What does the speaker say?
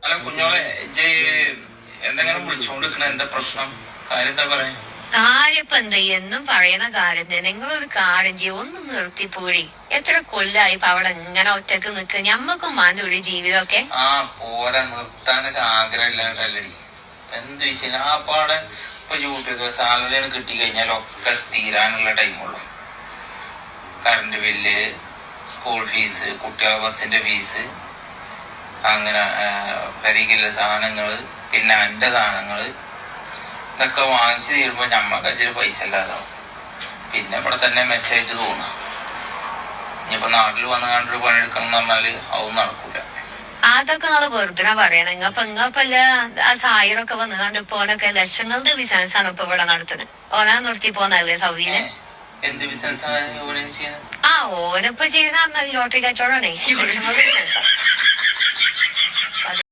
അല്ല കുഞ്ഞോളെ എന്തെങ്കിലും വിളിച്ചോണ്ടിരിക്കണ എന്താ പ്രശ്നം? കാര്യം എന്താ പറയാ? കാര്യപ്പ എന്താ എന്നും പറയണ കാര്യം തന്നെ. നിങ്ങളൊരു കാര്യം ചെയ്യും, ഒന്ന് നിർത്തിപ്പോഴി. എത്ര കൊല്ലായി ഇപ്പൊ അവിടെ ഇങ്ങനെ ഒറ്റക്ക് നിക്ക. ഞമ്മക്കും വേണ്ട ഒരു ജീവിതമൊക്കെ. പോരാ, നിർത്താനൊക്കെ ആഗ്രഹം ഇല്ലാണ്ടല്ലടി. എന്ത് വെച്ചാൽ ആ പാടെ ഇപ്പൊ യൂട്യൂബ് സാലറിയാണ് കിട്ടി കഴിഞ്ഞാൽ ഒക്കെ തീരാനുള്ള ടൈമുള്ളൂ. കറണ്ട് ബില്ല്, സ്കൂൾ ഫീസ്, കുട്ടികളുടെ ബസിന്റെ ഫീസ്, അങ്ങനെ പെരീക്കുള്ള സാധനങ്ങള്, പിന്നെ എന്റെ സാധനങ്ങള്, ഇതൊക്കെ വാങ്ങിച്ചു തീരുമ്പോ ഞമ്മക്ക് അതിൽ പൈസ ഇല്ലാതാവും. പിന്നെ ഇവിടെ തന്നെ മെച്ചമായിട്ട് തോന്നാം. ഇനിയിപ്പോ നാട്ടിൽ വന്നു കണ്ടൊരു പണിയെടുക്കണം എന്ന് പറഞ്ഞാല് അതൊന്നും നടക്കൂല. അതൊക്കെ നിങ്ങള് വെറുതെ പറയണം. ഇങ്ങപ്പല്ല ആ സായിറൊക്കെ വന്നു കണ്ട് ഇപ്പോനൊക്കെ ലക്ഷങ്ങളുടെ ബിസിനസ്സാണ് ഇപ്പൊ ഇവിടെ നടത്തുന്നത്. ഓനാ നിർത്തി പോന്നല്ലേ സൗദിയില്. എന്ത് ബിസിനസ്സാണ് ചെയ്യുന്നത്? ഓനിപ്പോ ചെയ്യണ ലോട്ടറി കച്ചവടമാണേ. ലക്ഷങ്ങളുടെ ബിസിനസ്സാ.